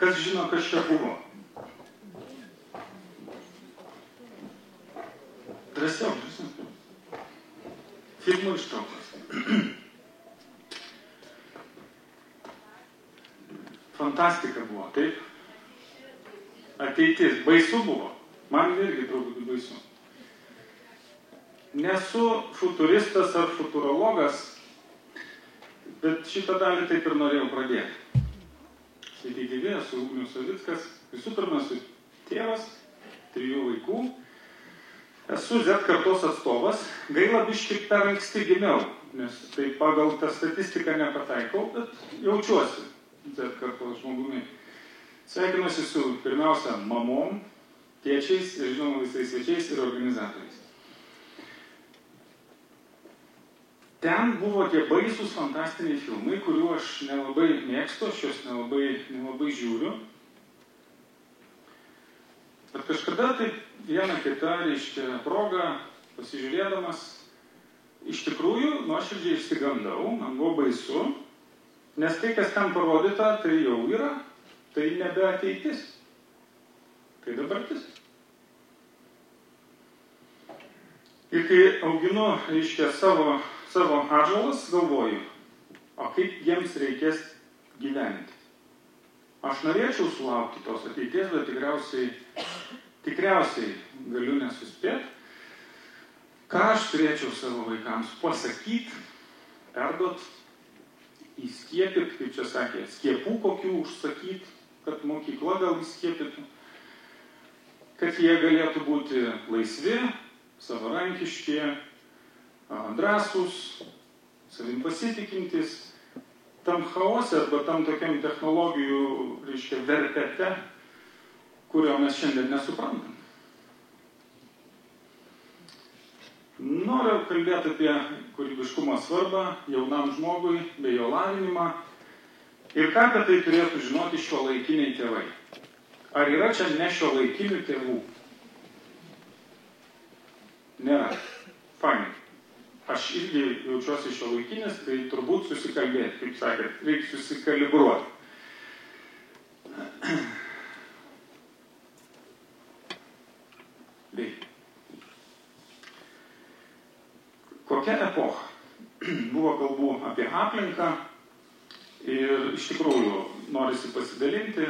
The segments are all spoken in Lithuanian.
Kas žino, kas čia buvo? Drąsiau. Filmų ištraukos. Fantastika buvo, taip? Ateitis. Baisu buvo. Man irgi truputį baisu. Nesu futuristas ar futurologas, bet šitą dalį taip ir norėjau pradėti. Sveiki gyvi, esu Ugnius Savickas. Visų pirma, esu tėvas, 3 vaikų. Esu Z kartos atstovas. Gaila biškį per anksti gimiau, nes tai pagal tą statistiką nepataikau, bet jaučiuosi Z kartos žmogumi. Sveikinuosi su pirmiausia mamom, tėčiais ir žinoma visais svečiais ir organizatoriais. Ten buvo tie baisūs fantastiniai filmai, kurių aš nelabai mėgstu, aš juos nelabai žiūriu. Bet kažkada taip vieną kitą, reiškia, progą pasižiūrėdamas, iš tikrųjų nuoširdžiai išsigandau, man buvo baisu, nes tai, kas ten parodyta, tai jau yra, tai nebe ateitis. Tai dabartis. Ir kai auginu, reiškia, savo atžalas, galvoju, o kaip jiems reikės gyventi. Aš norėčiau sulaukti tos ateities, bet tikriausiai galiu nesuspėti, ką aš turėčiau savo vaikams pasakyti, perduot, įskiepyti, kaip čia sakė, skiepų kokių užsakyti, kad mokykla gal įskiepytų, kad jie galėtų būti laisvi, savarankiški, drąsūs, savim pasitikintis, tam chaose arba tam tokiam technologijų, reiškia, verpete, kurio mes šiandien nesuprantam. Noriu kalbėti apie kūrybiškumo svarbą jaunam žmogui bei jo lavinimą ir ką apie tai turėtų žinoti šiuolaikiniai tėvai. Ar yra čia ne šiuolaikinių tėvų? Nėra. Fainai. Aš irgi jaučiuosi šiuolaikinis, tai turbūt susikalbėti, kaip sakėt, reikia susikalibruoti. Kokia epocha? Buvo kalbų apie aplinką ir iš tikrųjų norisi pasidalinti.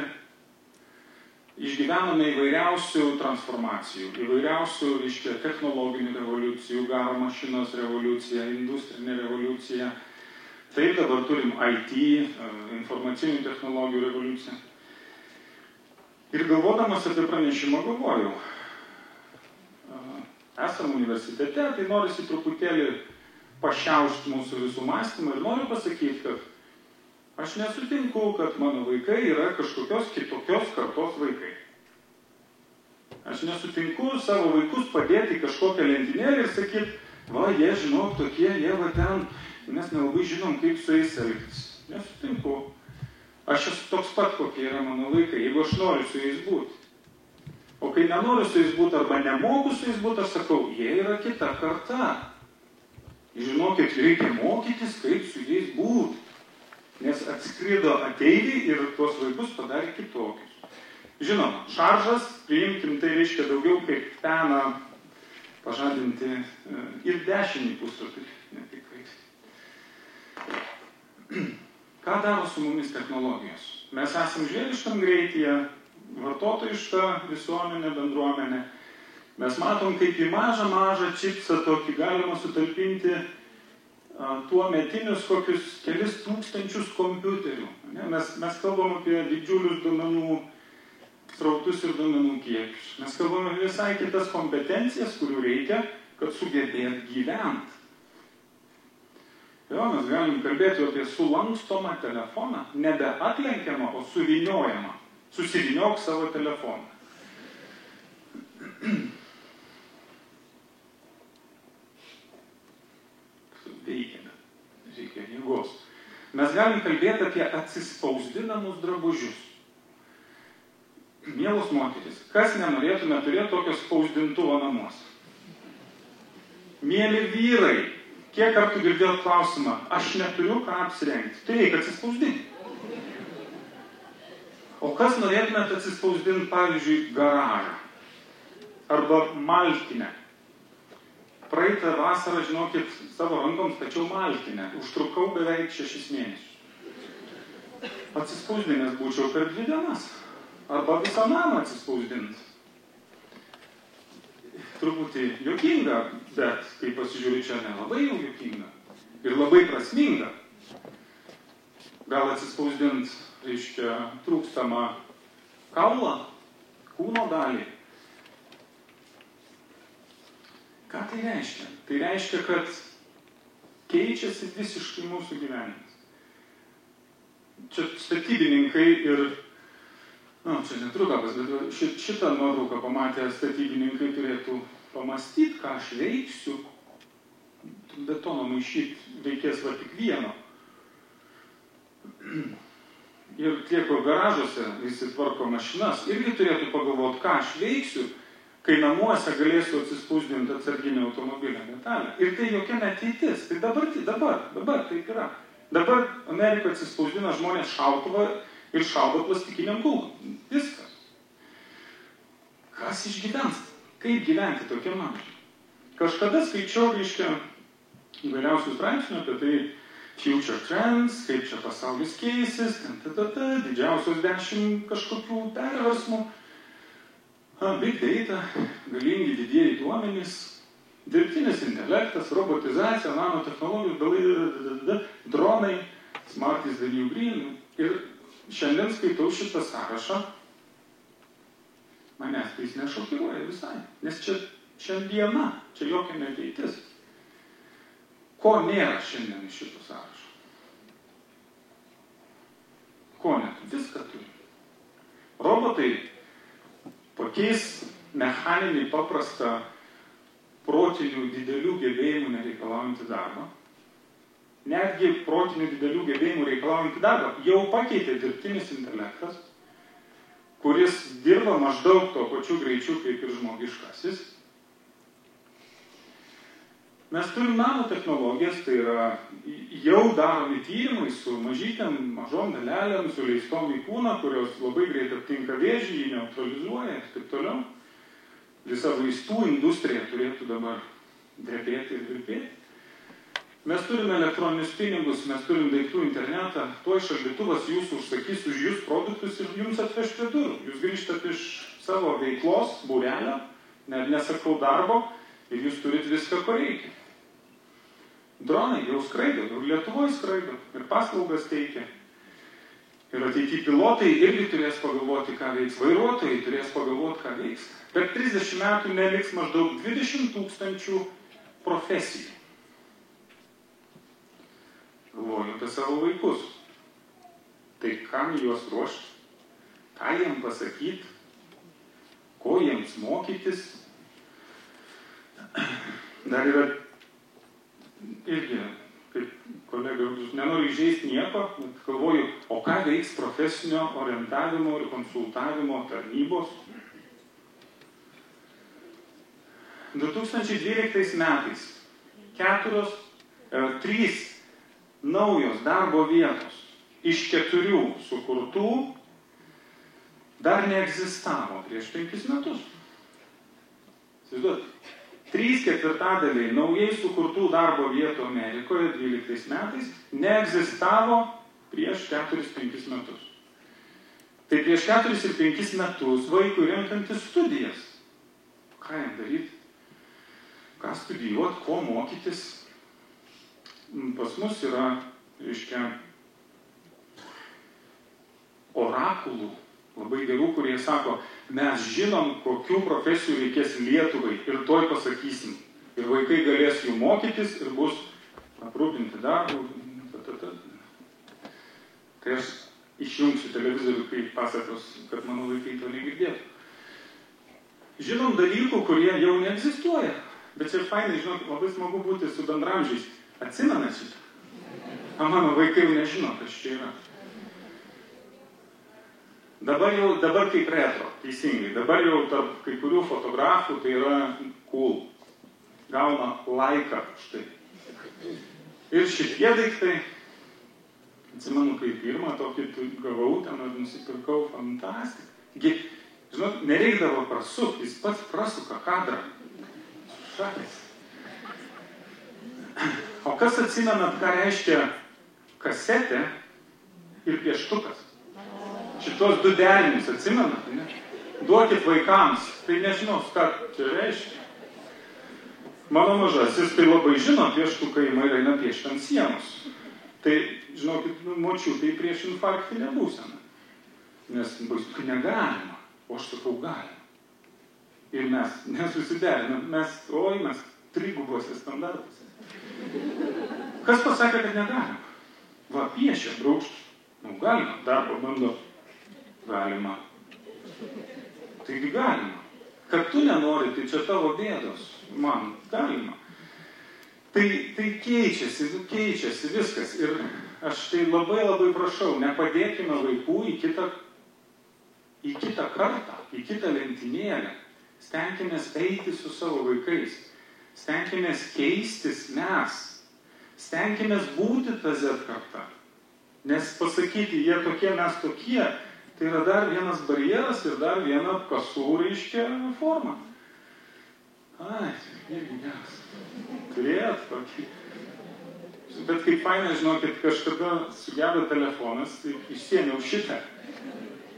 Išgyvename įvairiausių transformacijų, įvairiausių, reiškia, technologinių revoliucijų, garo mašinos revoliucija, industrinė revoliucija. Taip, dabar turim IT, informacinių technologijų revoliuciją. Ir galvodamas apie pranešimą galvojau, esam universitete, tai norisi truputėlį pašiaušti mūsų visų mąstymą ir noriu pasakyti, kad aš nesutinku, kad mano vaikai yra kažkokios kitokios kartos vaikai. Aš nesutinku savo vaikus padėti kažkokią lentynėlį ir sakyti, va, jie žinok tokie, jie va ten, mes nelabai žinom, kaip su jais elgtis. Nesutinku. Aš esu toks pat, kokie yra mano vaikai, jeigu aš noriu su jais būti. O kai nenoriu su jais būti arba nemoku su jais būti, aš sakau, jie yra kita karta. Žinokit, reikia mokytis, kaip su jais būti. Nes atskrido ateiviai ir tuos vaikus padarė kitokius. Žinoma, šaržas, priimkim, tai reiškia daugiau kaip peną pažadinti ir dešinį puslapį, ne tik kairį. Ką daro su mumis technologijos? Mes esam žvėriškam greityje, vartotojiška visuomenė, bendruomenė. Mes matom, kaip į mažą čipsą tokį galima sutalpinti tuo metinius kokius kelis tūkstančius kompiuterių. Mes kalbam apie didžiulius duomenų srautus ir duomenų kiekius. Mes kalbam apie visai kitas kompetencijas, kurių reikia, kad sugebėt gyventi. Jo, mes galim kalbėti apie sulankstomą telefoną, nebe atlenkiamą, o suvyniojamą. Susivyniok savo telefoną. Veikiame. Reikia jėgos. Mes galim kalbėti apie atsispausdinamus drabužius. Mielos moterys, kas nenorėtume turėti tokio spausdintuvo namuose? Mieli vyrai, kiek kartų girdėjot klausimą, aš neturiu ką apsirengti. Tai reikia atsispausdinti. O kas norėtumėte atsispausdinti, pavyzdžiui, garažą? Arba malkinę? Praeitą vasarą, žinokit, savo rankom stačiau malkinę. Užtrukau beveik 6 mėnesius. Atsispausdinęs būčiau per 2 dienas. Arba visą namą atsispausdinti. Truputį juokinga, bet kai pasižiūri čia, nelabai jau juokinga. Ir labai prasminga. Gal atsispausdinti, reiškia, trūkstamą kaulą, kūno dalį. Ką tai reiškia? Tai reiškia, kad keičiasi visiškai mūsų gyvenimas. Čia statybininkai ir, čia neturiu kapas, bet šitą nuotrauką pamatę statybininkai turėtų pamastyti, ką aš veiksiu. Betono maišyti reikės va tik vieno. Ir tie, kur garažuose visi tvarko mašinas, irgi turėtų pagalvoti, ką aš veiksiu, kai namuose galėsiu atsispausdinti atsarginę automobilio detalę. Ir tai jokia neteitis. Tai dabar taip yra. Dabar Amerikoje atsispausdina žmonės šautuvą ir šaudo plastikiniam kulkom. Viskas. Kas išgyvens? Kaip gyventi tokiam amžiui? Kažkada skaičiau, reiškia, įvairiausių straipsnių apie tai future trends, kaip čia pasaulis keisis, didžiausios 10 kažkokių perversmų, big data, galingi didieji duomenys, dirbtinis intelektas, robotizacija, nanotechnologijos, dronai, smart is the new green. Ir šiandien skaitau šitą sąrašą, manęs tai jis nešokiruoja visai, nes čia šiandiena, čia jokia neteitis. Ko nėra šiandien iš šito sąrašo? Ko net? Viską turi. Robotai pakeis mechaninį paprastą protinių didelių gebėjimų nereikalaujantį darbą. Netgi protinių didelių gebėjimų reikalaujantį darbą jau pakeitė dirbtinis intelektas, kuris dirba maždaug tuo pačiu greičiu kaip ir žmogiškasis. Mes turim nanotechnologijas, tai yra jau daromi tyrimai su mažytėm, mažom dalelėm, suleistom į kūną, kurios labai greit aptinka vėžį, jį neutralizuoja ir taip toliau. Visa vaistų industrija turėtų dabar drebėti ir virpėti. Mes turime elektroninius pinigus, mes turim daiktų internetą, tuoj šaldytuvas jūsų užsakys už jūs produktus ir jums atveš prie durų. Jūs grįžtat iš savo veiklos, būrelio, net nesakau darbo, ir jūs turit viską, ko reikia. Dronai jau skraido, jau Lietuvoje skraido ir paslaugas teikia. Ir ateity pilotai irgi turės pagalvoti, ką veiks. Vairuotojai turės pagalvoti, ką veiks. Per 30 metų neliks maždaug 20 000 profesijų. Galvoju apie savo vaikus. Tai kam juos ruošti? Ką jiem pasakyti? Ko jiems mokytis? Dar yra irgi, kaip kolega, nenoriu įžeisti nieko, bet galvoju, o ką veiks profesinio orientavimo ir konsultavimo tarnybos? 2012 metais 3 naujos darbo vietos iš 4 sukurtų dar neegzistavo prieš 5 metus. Įsivaizduot, 3/4 naujai sukurtų darbo vietų Amerikoje 12 metais neegzistavo prieš 4-5 metus. Tai prieš 4 ir 5 metus vaikui renkantis studijas. Ką jam daryti? Ką studijuoti, ko mokytis? Pas mus yra, reiškia, orakulų, labai gerų, kurie sako, mes žinom, kokių profesijų reikės Lietuvai ir toj pasakysim. Ir vaikai galės jų mokytis ir bus aprūpinti darbų. Tai aš išjungsiu televizorių, kai pasakos, kad mano vaikai to negirdėtų. Žinom dalykų, kurie jau neegzistuoja. Bet čia fainai, žinot, labai smagu būti su bendramžiais. Atsimena šitą? O mano vaikai jau nežino, kas čia yra. Dabar kaip retro, teisingai. Dabar jau tarp kai kurių fotografų tai yra cool. Gauna laiką štai. Ir šitie daiktai, atsimenu, kai pirmą tokį gavau, ten nusipirkau ant Žinot, nereikdavo prasukti, jis pats prasuka kadrą. Šakės. O kas atsimenat, ką reiškia kasetė ir pieštukas? Šitos du derinius atsimenat, ne? Duokit vaikams, tai nežinau, ką čia reiškia. Mano mažasis tai labai žino, pieštukai eina piešti ant sienos. Tai, žinokit, močiutei prieš infarktinę būseną. Nes baisu, negalima, o aš sakau galima. Ir mes nesusiderinam, mes trigubuose standartuose. Kas pasakė, kad negalima? Va, piešia, braukšt. Galima, dar pabando. Galima. Taigi galima. Kad tu nenori, tai čia tavo bėdos. Man galima. Tai keičiasi viskas. Ir aš tai labai prašau, nepadėkime vaikų į kitą kartą, į kitą lentynėlę. Stenkimės eiti su savo vaikais. Stenkimės keistis mes. Stenkimės būti ta Z karta. Nes pasakyti, jie tokie, mes tokie, tai yra dar vienas barjeras ir dar viena kasų reiškia forma. Ai, irgi geras. Turėjot tokį. Bet kaip faina, žinokit, kažkada sugedo telefonas, tai išsiėmiau šitą.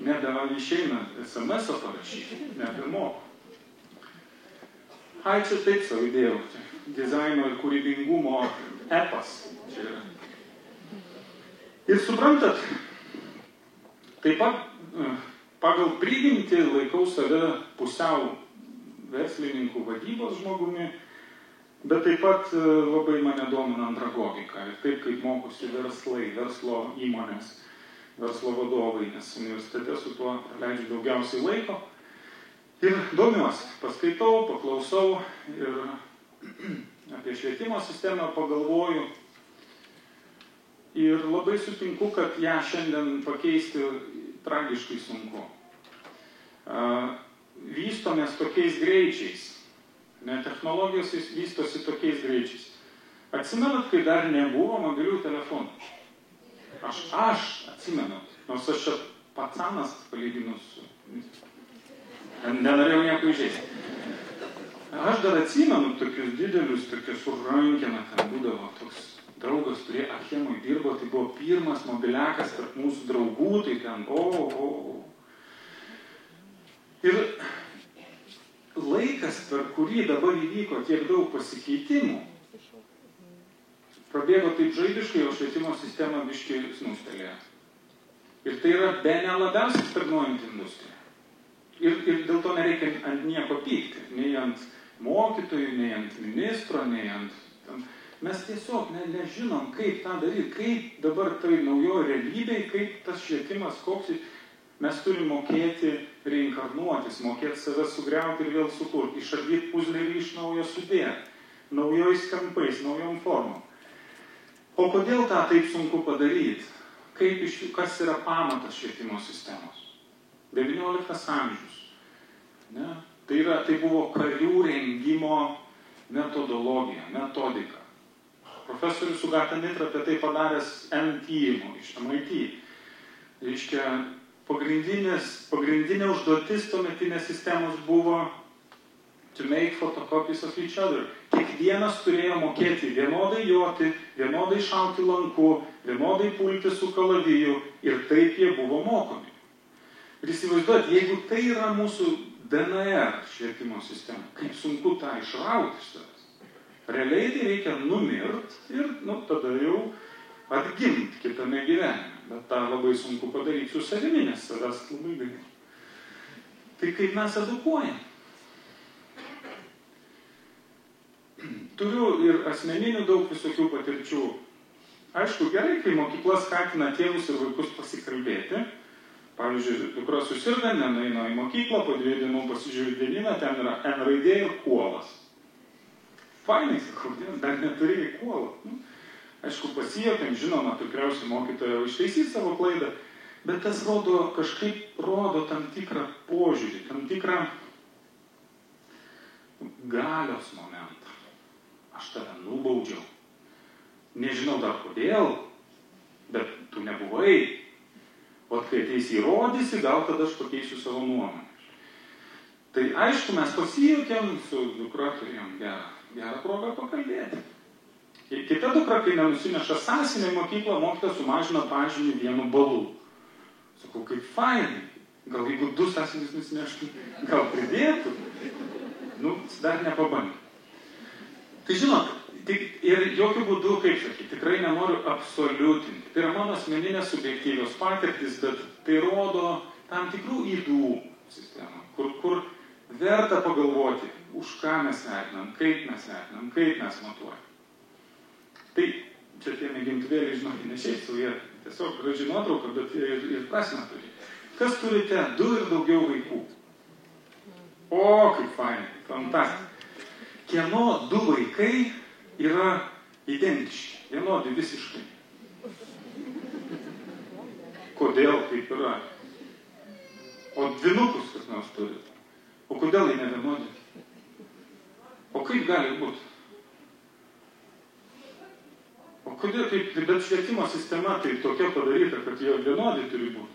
Išeina SMS-o parašyti, nebemoku. Ai, čia taip savo įdėjau. Dizaino ir kūrybingumo epas. Čia yra. Ir suprantat, taip pat pagal prigimtį laikau save pusiau verslininkų vadybos žmogumi, bet taip pat labai mane domina andragogika. Ir taip, kaip mokosi verslai, verslo įmonės, verslo vadovai, nes universitete su tuo praleidžiu daugiausiai laiko. Ir domiuosi, paskaitau, paklausau ir apie švietimo sistemą pagalvoju. Ir labai sutinku, kad ją šiandien pakeisti tragiškai sunku. Vystomės tokiais greičiais. Technologijos vystosi tokiais greičiais. Atsimenat, kai dar nebuvo mobilių telefonų? Aš atsimenu, nors aš čia pacanas palyginus. Nenorėjau nieko įžeisti. Aš dar atsimenu tokius didelius, tokius su rankena ten būdavo. Toks draugas turėjo Achemui dirbo, tai buvo pirmas mobiliakas tarp mūsų draugų, tai ten Ir laikas, per kurį dabar įvyko tiek daug pasikeitimų, prabėgo taip žaibiškai, o švietimo sistema biškai snūstelėjo. Ir tai yra bene labiausiai stagnuojanti industrija. Ir dėl to nereikia ant nieko pykti, nei ant mokytojų, nei ant ministro, nei ant... Mes tiesiog nežinom, kaip tą daryti, kaip dabar tai naujoje realybėje, kaip tas švietimas, koks mes turim mokėti reinkarnuotis, mokėti save sugriauti ir vėl sukurti, išardyti puzlį iš naujo sudėti, naujojais kampais, naujom formom. O kodėl tą taip sunku padaryti? Kas yra pamatas švietimo sistemos? 19 amžius. Ne? Tai buvo karių rengimo metodologija, metodika. Profesorius Sugata Mitra apie tai padaręs N tyrimų iš MIT. Reiškia, pagrindinė užduotis tuometinės sistemos buvo to make photocopies of each other. Kiekvienas turėjo mokėti vienodai joti, vienodai šauti lanku, vienodai pulti su kalaviju ir taip jie buvo mokomi. Ir įsivaizduot, jeigu tai yra mūsų DNR švietimo sistema, kaip sunku tą išrauti iš savęs. Realiai tai reikia numirt ir tada jau atgimti kitame gyvenime. Bet tą labai sunku padaryti su savimi, nes savęs labai gaila. Tai kaip mes edukuojam? Turiu ir asmeninių daug visokių patirčių. Aišku, gerai, kai mokykla skatina tėvus ir vaikus pasikalbėti. Pavyzdžiui, dukra susirga, nenueina į mokyklą, po 2 dienų pasižiūri dienyną, ten yra N raidė ir kuolas. Fainai, sakau, dar neturėjai kuolą. Aišku, pasijokėm, žinoma, tikriausiai mokytoja ištaisys savo klaidą, bet tas kažkaip rodo tam tikrą požiūrį, tam tikrą galios momentą. Aš tave nubaudžiau. Nežinau dar kodėl, bet tu nebuvai. O kai ateisi įrodysi, gal tada aš pakeisiu savo nuomonę. Tai aišku, mes pasijuokėm, su dukra turėjom gerą progą pakalbėti. Kita dukra, kai nenusineša sąsinę į mokyklą, mokytojas sumažina pažymį 1 balu. Sakau, kaip fainai. Gal jeigu 2 sąsinis nusineštų, gal pridėtų? Dar nepabandė. Tai žinot, ir jokių būdų, kaip sakyti, tikrai nenoriu absoliutinti. Tai yra mano asmeninės subjektyvios patirtis, bet tai rodo tam tikrų ydų sistemą, kur verta pagalvoti, už ką mes vertinam, kaip mes matuojam. Tai čia tie mėgintuvėliai, žinokit, ne šiaip su jie tiesiog graži nuotrauka, bet ir prasmę turi. Kas turite 2 ir daugiau vaikų? O, kaip fainai, fantastika. Kieno 2 vaikai yra identiški, vienodi visiškai. Kodėl taip yra? O dvynukus kas nors turi. O kodėl jie nevienodi? O kaip gali būti? O kodėl taip, bet švietimo sistema tai tokia padaryta, kad jie vienodi turi būti.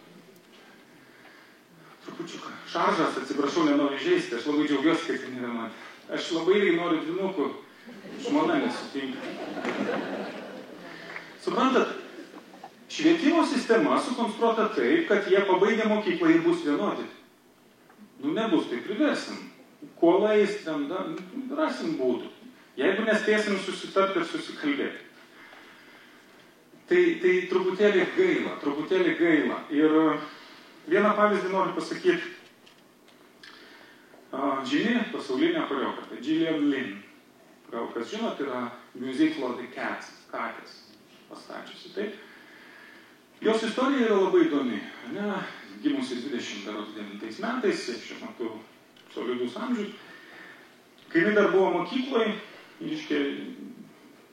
Trupučiuką. Šaržas, atsiprašau, nenoriu žaisti, aš labai džiaugiuosi, kad jie nevienodi. Aš labai noriu dvynukų, žmona nesutinka. Suprantat, švietimo sistema sukonstruota taip, kad jie pabaigę mokyklą ir bus vienodi. Nebus, tai priversim. Kuolais ten, rasim būdų. Jeigu nespėsim susitarti ir susikalbėti. Tai truputėlį gaila. Ir vieną pavyzdį noriu pasakyti. Žini, pasaulinė choreografė, Gillian Lynn. Gal kas žinot, yra musical The Cats, Katės pastačiusi. Taip. Jos istorija yra labai įdomi. Gimusi 29 metais, šiuo metu solidus amžius. Kai jinai dar buvo mokykloje,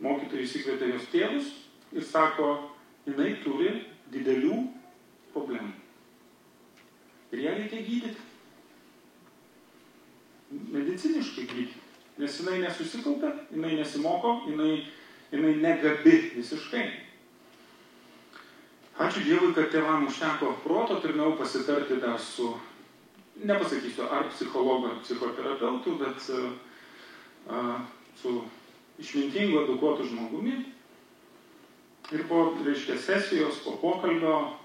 mokytojai įsikvietė jos tėvus ir sako, jinai turi didelių problemų. Ir ją reikia gydyti. Mediciniškai gydyti. Nes jinai nesusikaupia, jinai nesimoko, jinai negabi visiškai. Ačiū Dievui, kad tėvam užteko proto, turėjau pasitarti dar su, nepasakysiu, ar psichologu, ar psichoterapeutu, bet su išmintingu, edukuotu žmogumi. Ir po, sesijos, po pokalbio,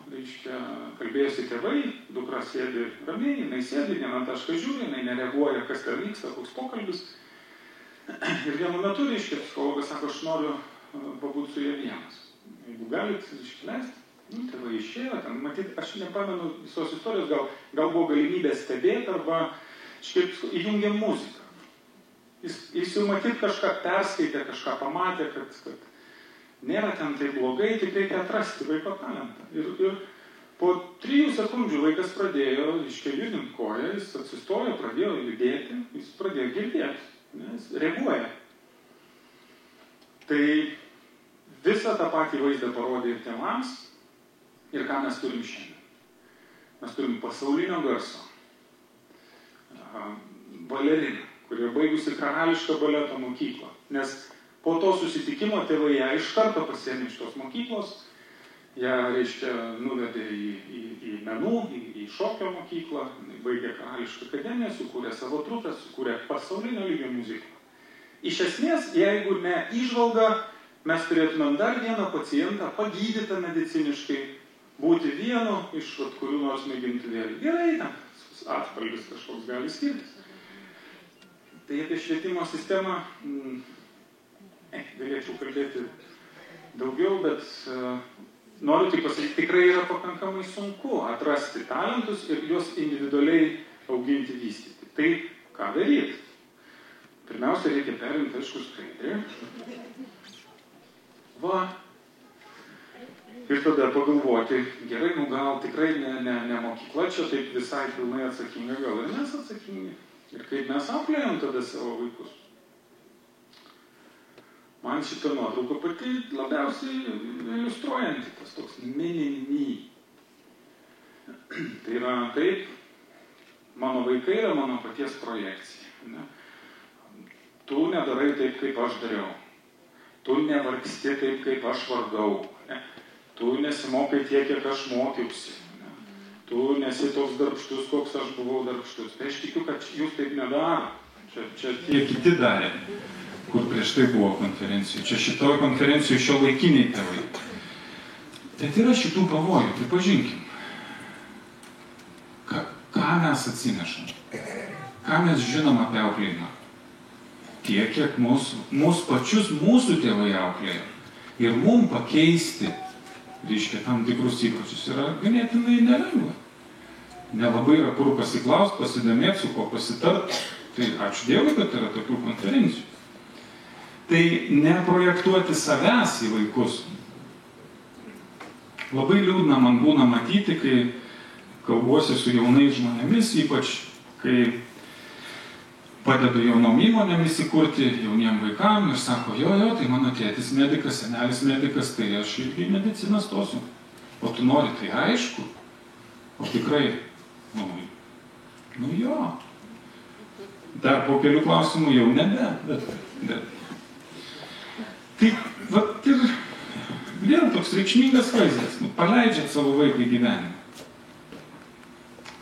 kalbėjosi tėvai, dukra sėdi ramiai, jinai sėdi, vieną tašką žiūri, jinai nereaguoja, kas ten vyksta, koks pokalbis. Ir vienu metu, psichologas sako, aš noriu pabūti su jie vienas. Jeigu galit, leisti. Tėvai išėjo, ten, matyt, aš nepamenu visos istorijos, gal buvo galimybė stebėti arba įjungė muziką. Jis jau matyt kažką perskaitė, kažką pamatė, kad nėra ten tai blogai, tik reikia atrasti vaiko talentą. Ir po 3 sekundžių vaikas pradėjo judinti koją, jis atsistojo, pradėjo judėti, jis pradėjo girdėti, jis reaguoja. Tai visą tą patį vaizdą parodė ir tėvams. Ir ką mes turim šiandien? Mes turim pasaulinio garso baleriną, kuri baigusi karališką baleto mokyklą. Nes po to susitikimo tėvai ją iš karto pasiėmė iš tos mokyklos, ją, nuvedė į menų, į šokio mokyklą, baigė karališką akademiją, sukūrė savo trupę, sukūrė pasaulinio lygio muziką. Iš esmės, jeigu ne įžvalga, mes turėtumėm dar vieną pacientą pagydytą mediciniškai, būti vienu iš kurių nors mėgintuvėlių. Gerai, atspalvis kažkoks gali skirtis. Tai apie švietimo sistemą galėčiau kalbėti daugiau, bet noriu tik pasakyti, tikrai yra pakankamai sunku atrasti talentus ir juos individualiai auginti, vystyti. Tai ką daryti? Pirmiausia, reikia perimti, aišku, skaidrį. Ir tada pagalvoti, gerai, gal tikrai ne mokykla čia taip visai pilnai atsakinga, gal ir mes atsakingi. Ir kaip mes auklėjom tada savo vaikus. Man šitą nuotrauką pati labiausiai iliustruojanti, tas toks mini-me. Tai yra taip, mano vaikai yra mano paties projekcija. Ne? Tu nedarai taip, kaip aš dariau. Tu nevargsti taip, kaip aš vargau. Ne? Tu nesimokai tiek, kiek aš mokiausi. Ne? tu nesi toks darbštus, koks aš buvau darbštus. Tai aš tikiu, kad jūs taip nedaro. Čia tie kiti darė, kur prieš tai buvo konferencijų. Čia šitoje konferencijoje šio laikiniai tėvai. Bet yra šitų pavojų, pripažinkim. Ką mes atsinešam? Ką mes žinom apie auklėjimą? Tiek, kiek mūsų pačius mūsų tėvai auklėjo. Ir mum pakeisti, reiškia, tam tikrus įpročius yra ganėtinai nelengva. Nelabai yra kur pasiklaust, pasidomėti, su ko pasitart. Tai ačiū Dievui, kad yra tokių konferencijų. Tai neprojektuoti savęs į vaikus. Labai liūdna man būna matyti, kai kalbuosi su jaunais žmonėmis, ypač kai padedu jaunom įmonėm įsikurti jauniem vaikam ir sako, jo, tai mano tėtis medikas, senelis medikas, tai aš irgi į mediciną stosiu. O tu nori, tai aišku. O tikrai, nu jo. Dar po kelių klausimų jau nebe, bet. Tai, vat ir vėl toks reikšmingas vaizdas. Paleidžiat savo vaiką į gyvenimą.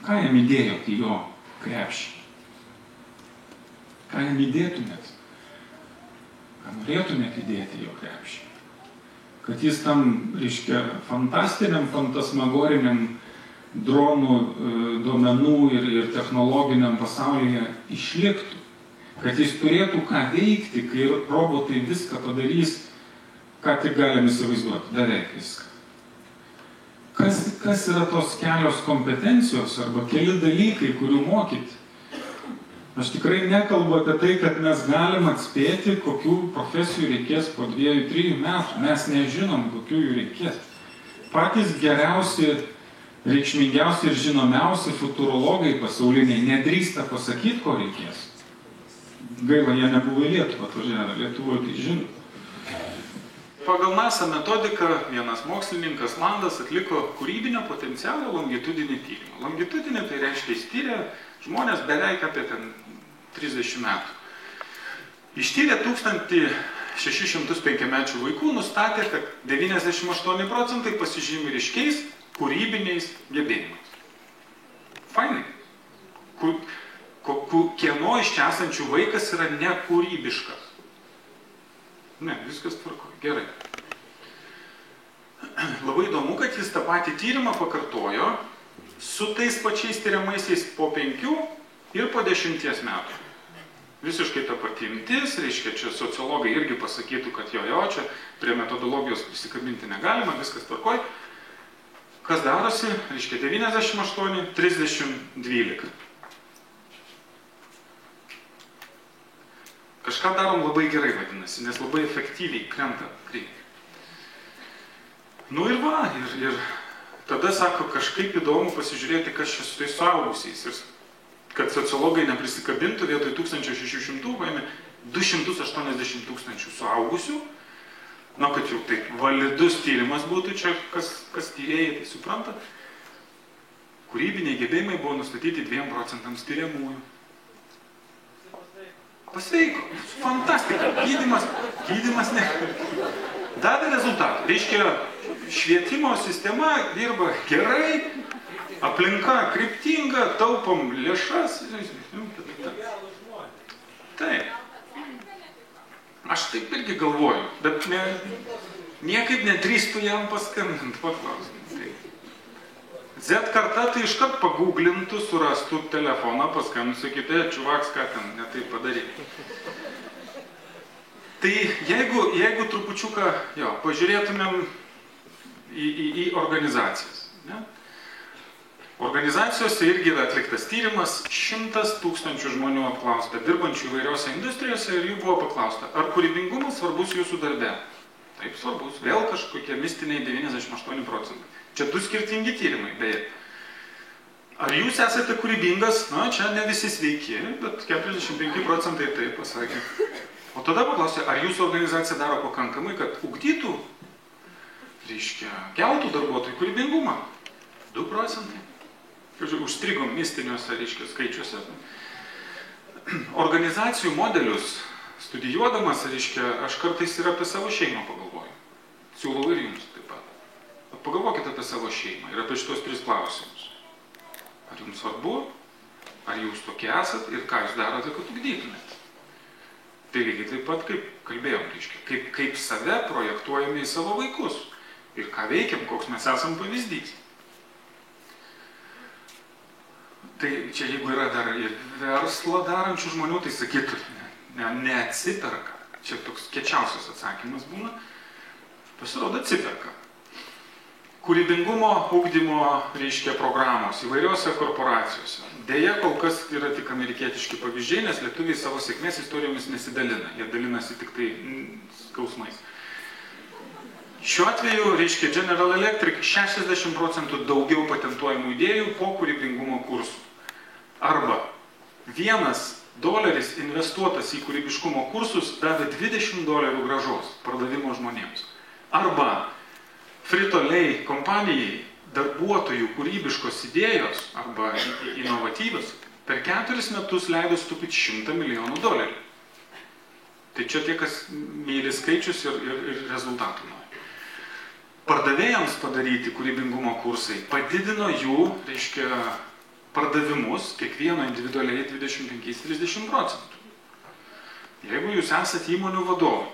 Ką jam įdėjot į jo krepšį? Ką jam įdėtumėt? Ką norėtumėt įdėti į jo krepšį? Kad jis tam, reiškia, fantastiniam, fantasmagoriniam dronų, duomenų ir technologiniam pasaulyje išliktų. Kad jis turėtų ką veikti, kai robotai viską padarys, ką tik galim įsivaizduoti, beveik viską. Kas yra tos kelios kompetencijos arba keli dalykai, kurių mokyti? Aš tikrai nekalbu apie tai, kad mes galim atspėti, kokių profesijų reikės po 2-3 metų. Mes nežinom, kokių jų reikės. Patys geriausi, reikšmingiausi ir žinomiausi futurologai pasauliniai nedrįsta pasakyti, ko reikės. Gaila, jie nebuvo į Lietuvą atvažiavę, Lietuvoje tai žino. Pagal NASA metodiką vienas mokslininkas Landas atliko kūrybinio potencialo longitudinį tyrimą. Longitudinį tai reiškia ištyrė žmonės beveik apie 30 metų. Ištyrė 1605 mečių vaikų, nustatė, kad 98% pasižymi ryškiais kūrybiniais gebėjimais. Fainai. Kieno iš čia esančių vaikas yra nekūrybiškas? Ne, viskas tvarko. Gerai. Labai įdomu, kad jis tą patį tyrimą pakartojo su tais pačiais tyriamaisiais po 5 ir po 10 metų. Visiškai ta pati imtis, reiškia, čia sociologai irgi pasakytų, kad jo, čia prie metodologijos prisikabinti negalima, viskas tvarkoj. Kas darosi, reiškia, 98, 30, 12. Kažką darom labai gerai, vadinasi, nes labai efektyviai krenta kreivė. Nu ir va, ir tada sako, kažkaip įdomu pasižiūrėti, kas čia su tais suaugusiais. Ir kad sociologai neprisikabintų, vietoj 1600 paėmė 280 tūkstančių suaugusių. Na, kad jau taip validus tyrimas būtų čia, kas tyrėjai, tai supranta. Kūrybiniai gebėjimai buvo nustatyti 2% tyriamųjų. Pasveiko. Fantastika. Gydymas ne. Davė rezultatą. Reiškia, švietimo sistema dirba gerai, aplinka kryptinga, taupom lėšas. Taip. Aš taip irgi galvoju, bet niekaip nedrįstu jam paskambinti, paklausti. Z karta tai iškart paguglintų, surastų telefoną, paskambintų, sakytų, čuvaks, ką ten netai padaryti. Tai jeigu trupučiuką, pažiūrėtumėm į organizacijas. Ne? Organizacijose irgi yra atliktas tyrimas, 100 000 žmonių apklausta, dirbančių įvairiose industrijose, ir jų buvo paklausta, ar kūrybingumas svarbus jūsų darbe? Taip, svarbus. Vėl kažkokie mistiniai 98%. Čia 2 skirtingi tyrimai, beje. Ar jūs esate kūrybingas? Na, čia ne visi sveiki, bet 45% taip pasakė. O tada paklausė, ar jūsų organizacija daro pakankamai, kad ugdytų, reiškia, keltų darbuotojų kūrybingumą? 2%. Užstrigom mistiniuose, reiškia, skaičiuose. Organizacijų modelius studijuodamas, reiškia, aš kartais ir apie savo šeimą pagalvoju. Siūlau ir jums taip pat. Pagalvokite apie savo šeimą ir apie šitos 3 klausimus. Ar jums svarbu, ar jūs tokie esat ir ką jūs darote, kad ugdytumėte. Tai lygiai taip pat, kaip kalbėjom, kaip save projektuojame į savo vaikus ir ką veikiam, koks mes esam pavyzdys. Tai čia jeigu yra dar ir verslą darančių žmonių, tai sakytų, neatsiperka. Čia toks kečiausias atsakymas būna. Pasirodo, atsiperka. Kūrybingumo ugdymo, reiškia, programos įvairiose korporacijose. Deja, kol kas yra tik amerikietiški pavyzdžiai, nes lietuviai savo sėkmės istorijomis nesidalina. Jie dalinasi tik tai skausmais. Šiuo atveju, reiškia, General Electric 60% daugiau patentuojamų idėjų po kūrybingumo kursų. Arba $1 investuotas į kūrybiškumo kursus davė $20 grąžos pardavimo žmonėms. Arba Frito-Lay kompanijai darbuotojų kūrybiškos idėjos arba inovatyvios per 4 metus leido sutaupyti $100 milijonų. Tai čia tie, kas myli skaičius ir rezultatų nori. Pardavėjams padaryti kūrybingumo kursai padidino jų, reiškia, pardavimus kiekvieno individualiai 25-30%. Jeigu jūs esate įmonių vadovai,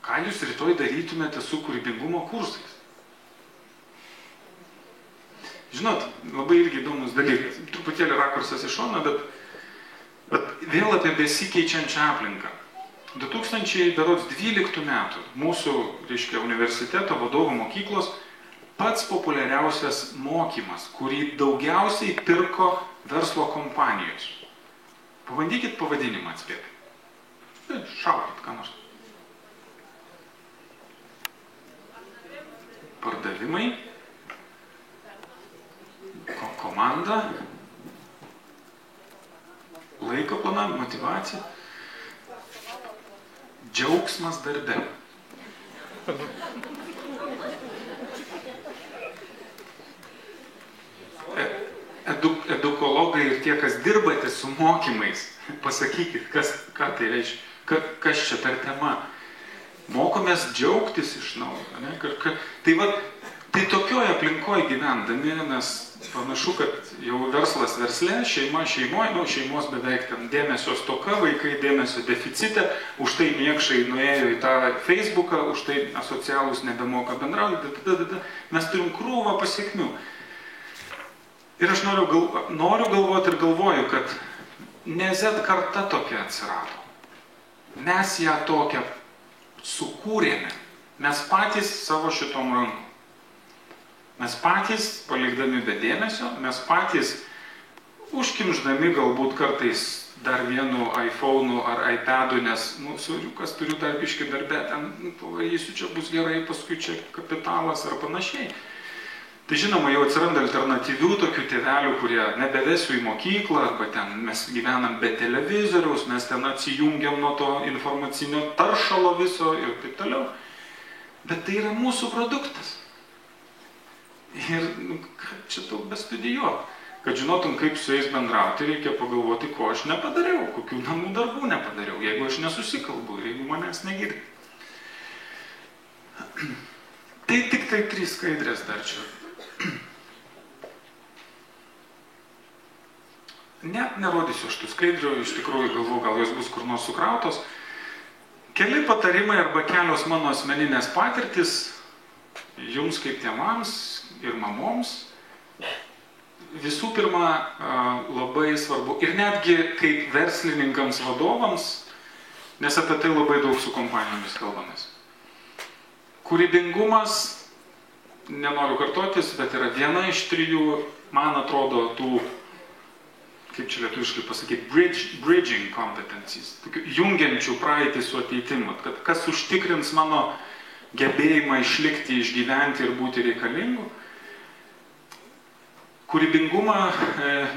ką jūs rytoj darytumėte su kūrybingumo kursais? Žinot, labai irgi įdomus dalykas. Truputėlį rakursas iš šono, bet vėl apie besikeičiančią aplinką. 2012 metų mūsų, reiškia, universiteto vadovų mokyklos pats populiariausias mokymas, kurį daugiausiai pirko verslo kompanijos. Pabandykit pavadinimą atspėti. Šaukit, ką nors. Pardavimai, komanda, laiko planavimą, motyvacija, džiaugsmas darbe. Edukologai ir tie, kas dirbate su mokymais, pasakykit, ką tai reiškia, kas čia per tema. Mokomės džiaugtis iš naujo. Tai tokioje aplinkoje gyvendami, nes panašu, kad jau verslas versle, šeima šeimoje, šeimos beveik ten dėmesio stoka, vaikai dėmesio deficite, už tai niekšai nuėjo į tą Facebooką, už tai asocialūs nebemoka bendrauti, mes turim krūvą pasiekmių. Ir aš noriu galvoti ir galvoju, kad ne Z karta tokia atsirado. Mes ją tokią sukūrėme. Mes patys savo šitom rankom. Mes patys palikdami be dėmesio, mes patys užkimždami galbūt kartais dar vienu iPhone'u ar iPad'u, nes, suriukas turiu dar biškį darbę, ten pavarysiu, čia bus gerai, paskui čia kapitalas ar panašiai. Tai žinoma, jau atsiranda alternatyvių tokių tėvelių, kurie nebevesiu į mokyklą, arba ten mes gyvenam be televizoriaus, mes ten atsijungiam nuo to informacinio taršalo viso ir taip toliau. Bet tai yra mūsų produktas. Ir čia tu bestudijuok. Kad žinotum, kaip su jais bendrauti, reikia pagalvoti, ko aš nepadariau, kokių namų darbų nepadariau, jeigu aš nesusikalbu ir jeigu manęs negirdi. Tai tik tai 3 skaidrės dar čia. Net nerodysiu aš tų skaidrių, iš tikrųjų galvoju, gal jos bus kur nors sukrautos. Keli patarimai arba kelios mano asmeninės patirtis jums kaip tėvams ir mamoms. Visų pirma, labai svarbu, ir netgi kaip verslininkams vadovams, nes apie tai labai daug su kompanijomis kalbamės. Kūrybingumas, nenoriu kartotis, bet yra viena iš 3, man atrodo, tų, kaip čia lietuviškai pasakyti, bridging competencies, jungiančių praeitį su ateitimu, kad kas užtikrins mano gebėjimą išlikti, išgyventi ir būti reikalingu. Kūrybingumą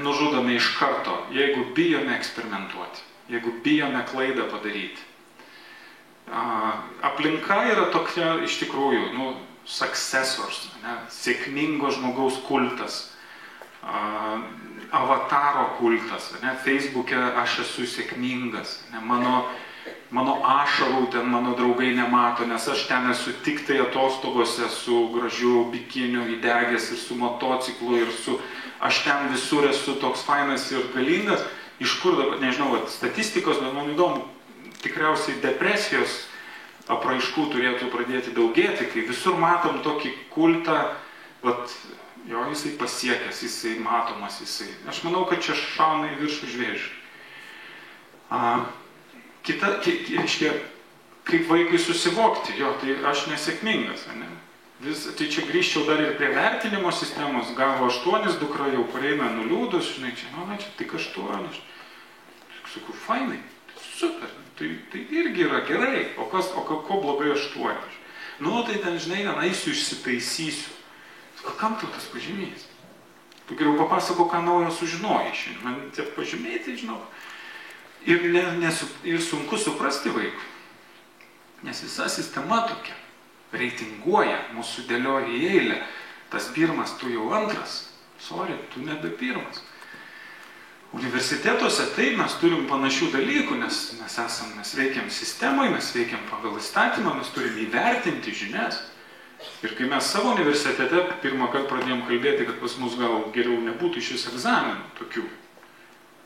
nužudome iš karto, jeigu bijome eksperimentuoti, jeigu bijome klaidą padaryti. Aplinka yra tokia iš tikrųjų, successors, sėkmingo žmogaus kultas, avataro kultas, Facebook'e aš esu sėkmingas, mano mano ašarų ten mano draugai nemato, nes aš ten esu tik tai atostogose su gražiu bikiniu įdegęs ir su motociklu ir aš ten visur esu toks fainas ir galingas. Iš kur dabar, nežinau, statistikos, bet man įdomu, tikriausiai depresijos apraiškų turėtų pradėti daugėti, kai visur matom tokį kultą, jo, jisai pasiekęs, jisai matomas, jisai. Aš manau, kad čia šauna į viršų žvėriškai. Reiškia, kaip vaikui susivokti, jo, tai aš nesėkmingas, ne? Tai čia grįžčiau dar ir prie vertinimo sistemos, gavo 8 dukra, jau pareina nuliūdus, žinai, čia tik 8. Sakau, fainai, super, tai irgi yra gerai, o ko blogai 8? Tai ten, žinai, eisiu išsitaisysiu. Kam tau tas pažymys? Tu geriau papasako, ką naujo sužinojai šiandien. Man tie pažymiai, tai žinau. Ir sunku suprasti vaikui, nes visa sistema tokia reitinguoja, mūsų dėlioja į eilę. Tas pirmas, tu jau antras. Sorry, tu nebe pirmas. Universitetuose taip mes turim panašių dalykų, nes mes veikiam sistemai, mes veikiam pagal įstatymą, mes turim įvertinti žinias. Ir kai mes savo universitete pirmą kartą pradėjom kalbėti, kad pas mus gal geriau nebūtų iš vis egzaminų tokių,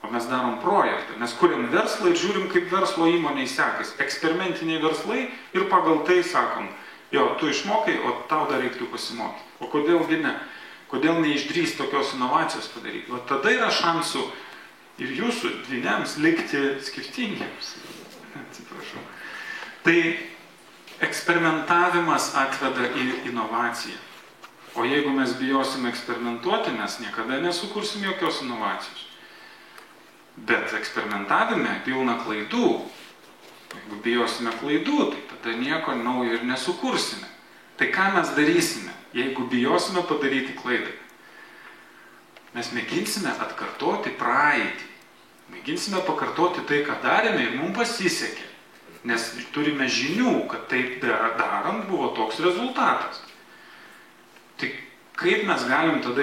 o mes darom projektą, mes kuriam verslą ir žiūrim, kaip verslo įmonei sekas. Eksperimentiniai verslai ir pagal tai sakom, jo, tu išmokai, o tau dar reiktų pasimokyti. O kodėlgi ne? Kodėl neišdrįs tokios inovacijos padaryti? Tada yra šansų ir jūsų dvyniams likti skirtingiems. Atsiprašau. Tai eksperimentavimas atveda į inovaciją. O jeigu mes bijosim eksperimentuoti, mes niekada nesukursim jokios inovacijos. Bet eksperimentavime pilna klaidų. Jeigu bijosime klaidų, tai tada nieko naujo ir nesukursime. Tai ką mes darysime, jeigu bijosime padaryti klaidą? Mes mėginsime atkartoti praeitį. Mėginsime pakartoti tai, ką darėme ir mums pasisekė. Nes turime žinių, kad taip darant buvo toks rezultatas. Tai kaip mes galim tada